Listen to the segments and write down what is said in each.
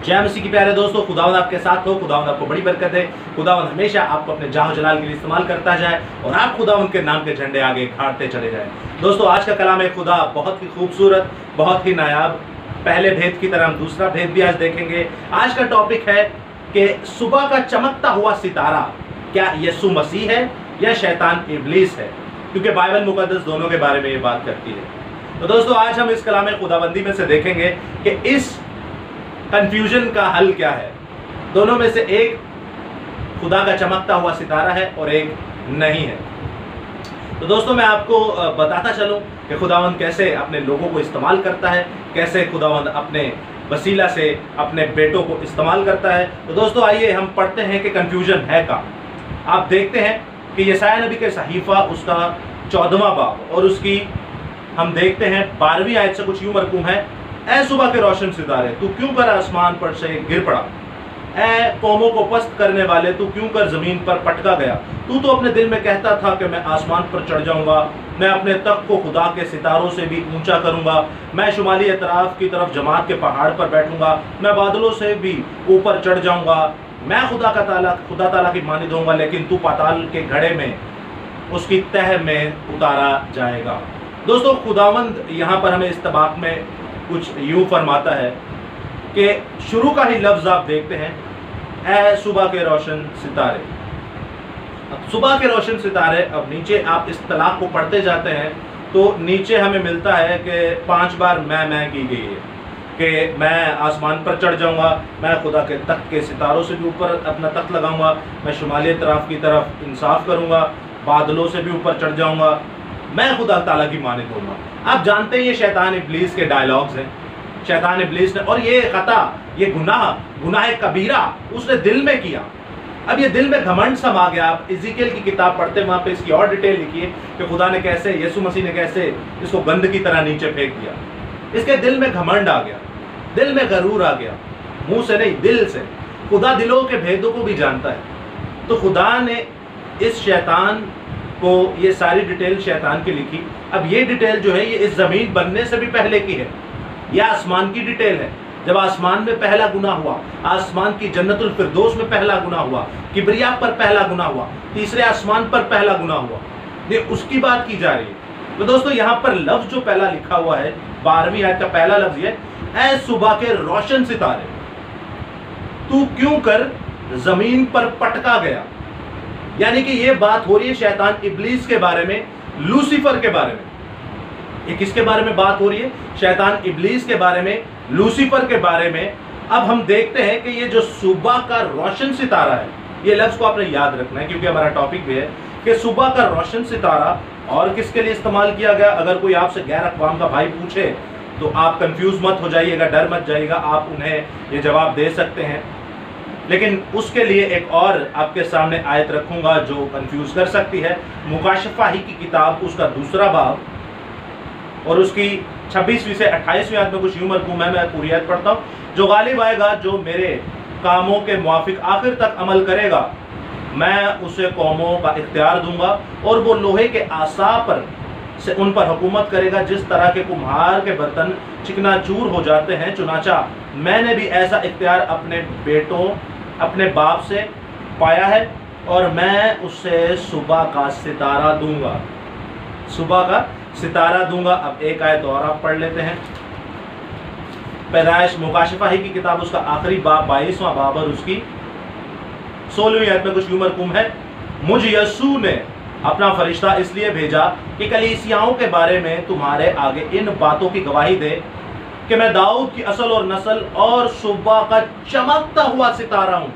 जय मसीह की प्यारे दोस्तों, खुदावंद आपके साथ हो। खुदावंद आपको बड़ी बरकत है। खुदावंद हमेशा आपको अपने जाह जलाल के लिए इस्तेमाल करता जाए और आप खुदावंद के नाम के झंडे आगे गाड़ते चले जाएं। दोस्तों, आज का कलाम है खुदा बहुत ही खूबसूरत, बहुत ही नायाब। पहले भेद की तरह हम दूसरा भेद भी आज देखेंगे। आज का टॉपिक है कि सुबह का चमकता हुआ सितारा क्या यीशु मसीह है या शैतान इब्लीस है, क्योंकि बाइबल मुकद्दस दोनों के बारे में ये बात करती है। तो दोस्तों, आज हम इस कलाम खुदाबंदी में से देखेंगे कि इस कंफ्यूजन का हल क्या है। दोनों में से एक खुदा का चमकता हुआ सितारा है और एक नहीं है। तो दोस्तों, मैं आपको बताता चलूं कि खुदावंद कैसे अपने लोगों को इस्तेमाल करता है, कैसे खुदावंद अपने वसीला से अपने बेटों को इस्तेमाल करता है। तो दोस्तों, आइए हम पढ़ते हैं कि कंफ्यूजन है का। आप देखते हैं कि यशायाह नबी के सहीफा उसका 14वां बाब और उसकी हम देखते हैं 12वीं आयत से कुछ यूं मरकूम है। ऐ सुबह के रोशन सितारे, तू क्यों कर आसमान पर से गिर पड़ा। ऐ कौमों को पस्त करने वाले, तू क्यों कर जमीन पर पटका गया। तू तो अपने दिल में कहता था कि मैं आसमान पर चढ़ जाऊंगा, मैं अपने तख्त को खुदा के सितारों से भी ऊंचा करूंगा, मैं शुमाली एतराफ की तरफ जमात के पहाड़ पर बैठूंगा, मैं बादलों से भी ऊपर चढ़ जाऊंगा, मैं खुदा ताला की मानी दूंगा, लेकिन तू पाताल के घड़े में उसकी तह में उतारा जाएगा। दोस्तों, खुदावंद यहाँ पर हमें इस तबाक में कुछ यूं फरमाता है कि शुरू का ही लफ्ज आप देखते हैं, ऐ सुबह के रोशन सितारे। अब सुबह के रोशन सितारे, अब नीचे आप इस तलाक को पढ़ते जाते हैं तो नीचे हमें मिलता है कि 5 बार मैं की गई है कि मैं आसमान पर चढ़ जाऊंगा, मैं खुदा के तख्त के सितारों से भी ऊपर अपना तख्त लगाऊंगा, मैं शुमाली तरफ की तरफ इंसाफ करूंगा, बादलों से भी ऊपर चढ़ जाऊंगा, मैं खुदा ताला की माने दूंगा। आप जानते हैं ये शैतान इब्लीस के डायलॉग्स हैं। शैतान इब्लीस ने, और ये खता, ये गुनाह कबीरा उसने दिल में किया। अब ये दिल में घमंड समा गया। आप इज़ीकियल की किताब पढ़ते वहां पे इसकी और डिटेल लिखी है कि खुदा ने कैसे, यीशु मसीह ने कैसे इसको गंद की तरह नीचे फेंक दिया। इसके दिल में घमंड आ गया, दिल में गरूर आ गया, मुंह से नहीं दिल से। खुदा दिलों के भेदों को भी जानता है। तो खुदा ने इस शैतान को ये सारी डिटेल शैतान की लिखी। अब ये डिटेल जो है ये इस जमीन बनने से भी पहले की है। यह आसमान की डिटेल है। जब आसमान में पहला गुनाह हुआ, आसमान की जन्नतुल फिरदौस में पहला गुनाह हुआ, किबरिया पर पहला गुनाह हुआ, तीसरे आसमान पर पहला गुनाह हुआ, ये उसकी बात की जा रही है। तो दोस्तों, यहाँ पर लफ्ज जो पहला लिखा हुआ है 12वीं आयत का पहला लफ्ज है, ऐ सुबह के रोशन सितारे, तू क्यों कर जमीन पर पटका गया। यानी कि ये बात हो रही है शैतान इब्लीस के बारे में, लूसीफर के बारे में। ये किसके बारे में बात हो रही है? शैतान इब्लीस के बारे में, लूसीफर के बारे में। अब हम देखते हैं कि ये जो सुबह का रोशन सितारा है, ये लफ्ज को आपने याद रखना है क्योंकि हमारा टॉपिक भी है कि सुबह का रोशन सितारा और किसके लिए इस्तेमाल किया गया। अगर कोई आपसे गैर अक़वाम का भाई पूछे तो आप कंफ्यूज मत हो जाइएगा, डर मत जाइएगा, आप उन्हें ये जवाब दे सकते हैं। लेकिन उसके लिए एक और आपके सामने आयत रखूंगा जो कंफ्यूज कर सकती है। मुकाशफा ही की किताब उसका 2रा बाब और उसकी 26वीं से 28वीं आयत में कुछ यूं मरकूम है, मैं पूरी आयत पढ़ता हूँ। जो गालिब आएगा, जो मेरे कामों के मुआफिक आखिर तक अमल करेगा, मैं उसे कौमों का इख्तियार दूंगा और वो लोहे के आसा पर से उन पर हुकूमत करेगा, जिस तरह के कुम्हार के बर्तन चिकनाचूर हो जाते हैं। चुनाचा मैंने भी ऐसा इख्तियार अपने बेटों, अपने बाप से पाया है और मैं उसे सुबह का सितारा दूंगा, सुबह का सितारा दूंगा। अब एक आयत और आप पढ़ लेते हैं। पैदाइश मुकाशफा ही की किताब उसका आखिरी बाब 22वां बाब और उसकी 16वीं आयत में कुछ यूं मरकूम है, मुझ यीशु ने अपना फरिश्ता इसलिए भेजा कि कलीसियाओं के बारे में तुम्हारे आगे इन बातों की गवाही दे कि मैं दाऊद की असल और नस्ल और सुबह का चमकता हुआ सितारा हूं।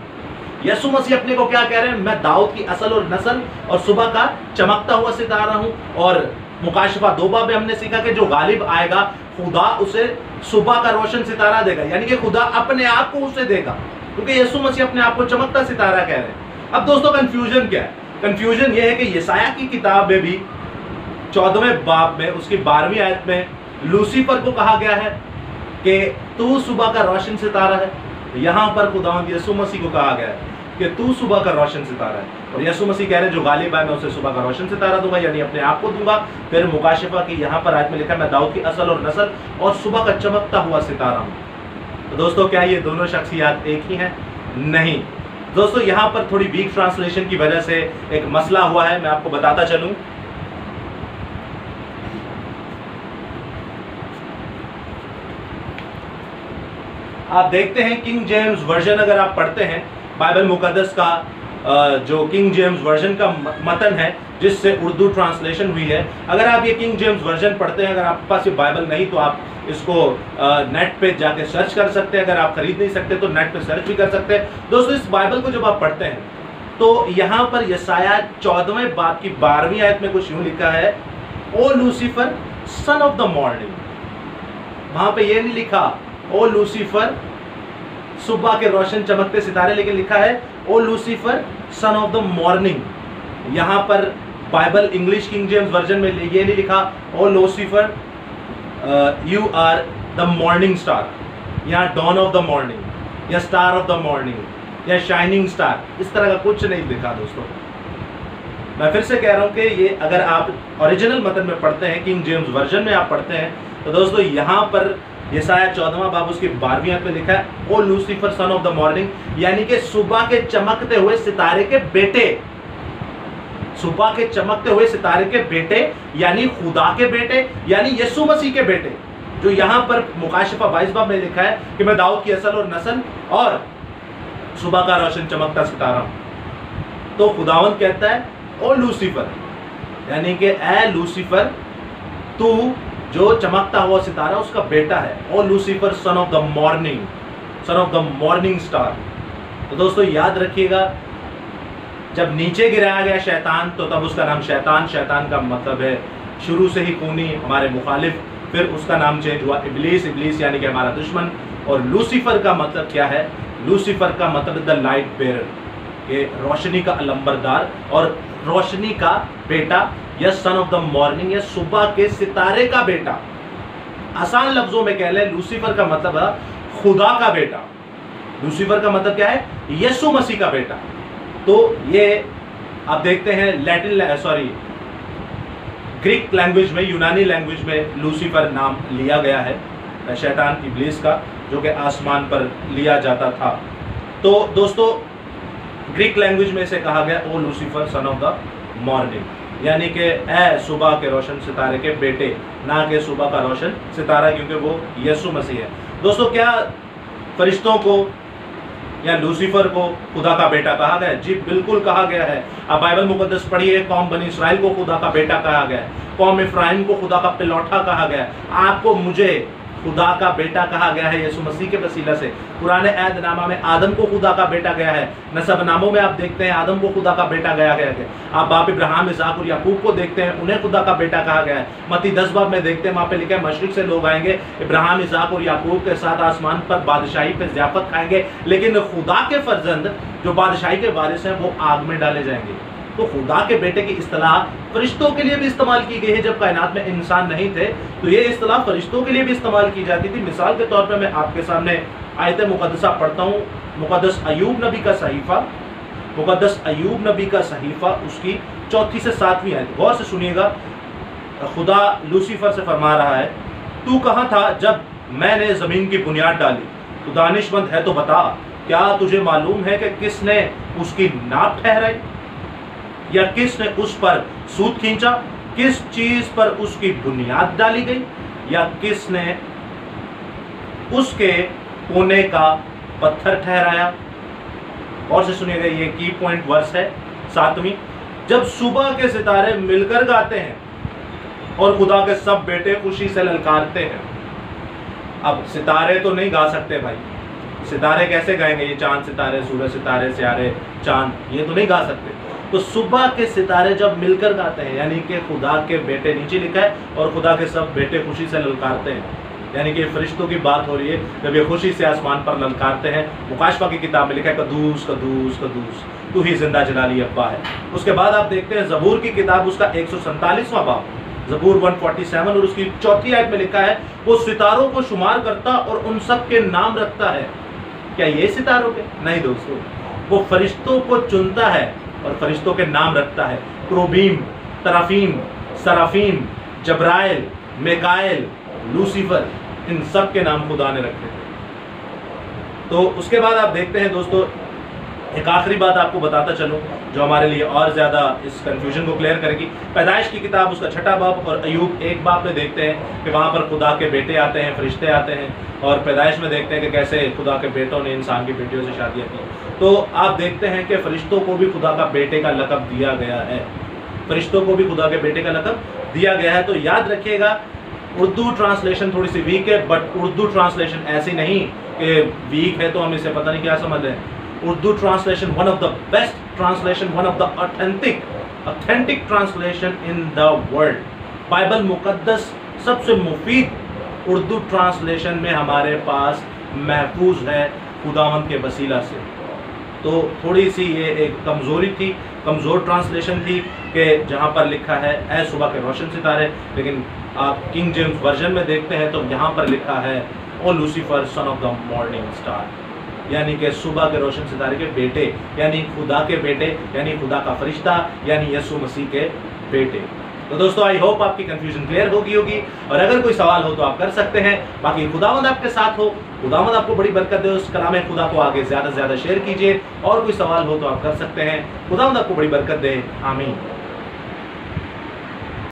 यीशु मसीह अपने को क्या कह रहे हैं? मैं दाऊद की असल और नस्ल और सुबह का चमकता हुआ सितारा हूं। और मुकाशफा 2 बाब में हमने सीखा कि जो गालिब आएगा खुदा उसे सुबह का रोशन सितारा देगा, यानी कि खुदा अपने आप को उसे देगा, क्योंकि यीशु मसीह अपने आप को चमकता सितारा कह रहे हैं। अब दोस्तों, कंफ्यूजन क्या है? कंफ्यूजन यह है कि यशायाह की किताब में भी 14वें बाब में उसकी 12वीं आयत में लूसीफर को कहा गया है कि तू सुबह का रोशन सितारा है। यहाँ पर खुदावंद यीशु मसीह को कहा गया है कि तू सुबह का रोशन सितारा है। और यीशु मसीह कह रहे हैं जो गालिब है मैं उसे सुबह का रोशन सितारा दूंगा, यानी अपने आप को दूंगा। फिर मुकाशफा की यहाँ पर आयत में लिखा है मैं दाऊद की असल और नस्ल और सुबह का चमकता हुआ सितारा हूँ। तो दोस्तों क्या ये दोनों शख्सियत एक ही हैं? नहीं दोस्तों, यहाँ पर थोड़ी वीक ट्रांसलेशन की वजह से एक मसला हुआ है, मैं आपको बताता चलूं। आप देखते हैं किंग जेम्स वर्जन अगर आप पढ़ते हैं बाइबल मुकद्दस का, जो किंग जेम्स वर्जन का मतन है जिससे उर्दू ट्रांसलेशन हुई है, अगर आप ये किंग जेम्स वर्जन पढ़ते हैं, अगर आपके पास ये बाइबल नहीं तो आप इसको नेट पे जाके सर्च कर सकते हैं। अगर आप खरीद नहीं सकते तो नेट पे सर्च भी कर सकते हैं। दोस्तों इस बाइबल को जब आप पढ़ते हैं तो यहाँ पर यशायाह 14वें बाब की 12वीं आयत में कुछ यूं लिखा है, O Lucifer son of the morning. वहां पे ये नहीं लिखा ओ लूसीफर सुबह के रोशन चमकते सितारे, लेकिन लिखा है O Lucifer son of the morning. यहाँ पर Bible English King James version में ये नहीं लिखा O Lucifer you are the morning star, या डॉन ऑफ द मॉर्निंग, या स्टार ऑफ द मॉर्निंग, या शाइनिंग स्टार, इस तरह का कुछ नहीं लिखा। दोस्तों मैं फिर से कह रहा हूं कि ये अगर आप ओरिजिनल मतन में पढ़ते हैं, किंग जेम्स वर्जन में आप पढ़ते हैं, तो दोस्तों यहाँ पर यशायाह 14वां बाब उसकी 12वीं आयत में लिखा है O Lucifer son of the morning, यानी कि सुबह के चमकते हुए सितारे के बेटे, सुबह के चमकते हुए सितारे के बेटे, यानी खुदा के बेटे, यानी यीशु मसीह के बेटे, जो यहाँ पर मुकाशिफा 22 बाब में लिखा है कि मैं दाऊद की असल और नस्ल और सुबह का रोशन चमकता सितारा हूं। तो खुदावंद कहता है ओ लूसीफर, यानी कि ए लूसीफर तू जो चमकता हुआ सितारा उसका बेटा है, O Lucifer son of the morning, son of the morning star. तो दोस्तों याद रखिएगा, जब नीचे गिराया गया शैतान तो तब उसका नाम शैतान, शैतान का मतलब है शुरू से ही खूनी, हमारे मुखालिफ, फिर उसका नाम चेंज हुआ इब्लीस, इब्लीस यानी कि हमारा दुश्मन। और लूसीफर का मतलब क्या है? लूसीफर का मतलब द लाइट बेरर, ये रोशनी का अलंबरदार और रोशनी का बेटा, या सन ऑफ द मॉर्निंग, या सुबह के सितारे का बेटा। आसान लफ्जों में कह ले, लूसीफर का मतलब है खुदा का बेटा। लूसीफर का मतलब क्या है? यीशु मसीह का बेटा। तो ये आप देखते हैं लैटिन ग्रीक लैंग्वेज में, यूनानी लैंग्वेज में लूसीफर नाम लिया गया है शैतान इब्लीस का, जो कि आसमान पर लिया जाता था। तो दोस्तों ग्रीक लैंग्वेज में इसे कहा गया O Lucifer son of the morning, यानी कि ए सुबह के रोशन सितारे के बेटे, ना कि सुबह का रोशन सितारा, क्योंकि वो यीशु मसीह है। दोस्तों क्या फरिश्तों को या लूसीफर को खुदा का बेटा कहा गया? जी बिल्कुल कहा गया है। आप बाइबल मुकद्दस पढ़िए, कौम बनी इसराइल को खुदा का बेटा कहा गया है, कौम इफ्राइम को खुदा का पिलौठा कहा गया है, आपको मुझे खुदा का बेटा कहा गया है यीशु मसीह के वसीला से। पुराने अहद नामा में आदम को खुदा का बेटा गया है, नसब नामों में आप देखते हैं आदम को खुदा का बेटा गया गया है। आप बाप इब्राहिम, इसहाक और याकूब को देखते हैं, उन्हें खुदा का बेटा कहा गया है। मत्ती 10 बाब में देखते हैं, वहाँ पे लिखा है मशरिक से लोग आएंगे, इब्राहिम, इसहाक और याकूब के साथ आसमान पर बादशाही पे ज़ियाफत खाएंगे, लेकिन खुदा के फर्जंद जो बादशाही के वारिस हैं वो आग में डाले जाएंगे। तो खुदा के बेटे की इस्तिलाह फरिश्तों के लिए भी इस्तेमाल की गई है। जब कायनात में इंसान नहीं थे तो ये इस्तिलाह फरिश्तों के लिए भी इस्तेमाल की जाती थी। मिसाल के तौर पे मैं आपके सामने आयत मुकद्दसा पढ़ता हूँ, मुकद्दस अयूब नबी का सहीफा, मुकद्दस अयूब नबी का सहीफा, उसकी 4 से 7वीं आयत, गौर से सुनिएगा। खुदा लूसीफर से फरमा रहा है, तू कहाँ था जब मैंने ज़मीन की बुनियाद डाली? तू दानिशमंद है तो बता, क्या तुझे मालूम है कि किसने उसकी नाप ठहराई, या किसने उस पर सूत खींचा? किस चीज पर उसकी बुनियाद डाली गई, या किसने उसके कोने का पत्थर ठहराया? और से सुनिएगा, ये की पॉइंट वर्स है 7वीं। जब सुबह के सितारे मिलकर गाते हैं और खुदा के सब बेटे खुशी से ललकारते हैं। अब सितारे तो नहीं गा सकते भाई, सितारे कैसे गाएंगे? ये चांद सितारे, सूरज सितारे, सियारे, चांद, ये तो नहीं गा सकते। तो सुबह के सितारे जब मिलकर गाते हैं, यानी कि खुदा के बेटे, नीचे लिखा है, और खुदा के सब बेटे खुशी से ललकारते हैं, यानी कि फरिश्तों की बात हो रही है जब ये खुशी से आसमान पर ललकारते हैं। मुकाशफा की किताब में लिखा है, कदूस कदूस कदूस तू ही जिंदा जलाली अब्बा है। उसके बाद आप देखते हैं ज़बूर की किताब, उसका 147वां बाब, ज़बूर 147 और उसकी 4वीं आयत में लिखा है, वो सितारों को शुमार करता और उन सब के नाम रखता है। क्या ये सितारों के? नहीं दोस्तों, वो फरिश्तों को चुनता है और फरिश्तों के नाम रखता है। क्रोबीम, तराफीम, सराफीम, जब्राइल, मेकाएल, लूसीफर, इन सब के नाम खुदा ने रखे थे। तो उसके बाद आप देखते हैं दोस्तों, एक आखिरी बात आपको बताता चलूं जो हमारे लिए और ज़्यादा इस कंफ्यूजन को क्लियर करेगी। पैदाइश की किताब उसका 6वां बाब और अय्यूब 1 बाब में देखते हैं कि वहाँ पर खुदा के बेटे आते हैं, फरिश्ते आते हैं, और पैदाइश में देखते हैं कि कैसे खुदा के बेटों ने इंसान की बेटियों से शादियाँ की। तो आप देखते हैं कि फरिश्तों को भी खुदा का बेटे का लक़ब दिया गया है, फरिश्तों को भी खुदा के बेटे का लक़ब दिया गया है। तो याद रखिएगा, उर्दू ट्रांसलेशन थोड़ी सी वीक है, बट उर्दू ट्रांसलेशन ऐसी नहीं कि वीक है तो हम इसे पता नहीं क्या समझ रहे हैं। Urdu translation one of the best translation, one of the authentic translation in the world. Bible मुकद्दस सबसे मुफीद उर्दू ट्रांसलेशन में हमारे पास महफूज है खुदावंद के वसीला से। तो थोड़ी सी ये एक कमज़ोरी थी, कमज़ोर ट्रांसलेशन थी कि जहाँ पर लिखा है ए सुबह के रोशन सितारे, लेकिन आप किंग जेम्स वर्जन में देखते हैं तो यहाँ पर लिखा है O Lucifer son of the morning star, यानी कि सुबह के रोशन सितारे के बेटे, यानी खुदा के बेटे, यानी खुदा का फरिश्ता, यानी यीशु मसीह के बेटे। तो दोस्तों आई होप आपकी कंफ्यूजन क्लियर होगी और अगर कोई सवाल हो तो आप कर सकते हैं। बाकी खुदावंद आपके साथ हो, खुदावंद आपको बड़ी बरकत दे। उस कलाम खुदा को आगे ज़्यादा से ज़्यादा शेयर कीजिए, और कोई सवाल हो तो आप कर सकते हैं। खुदावंद आपको बड़ी बरकत दे। आमीन।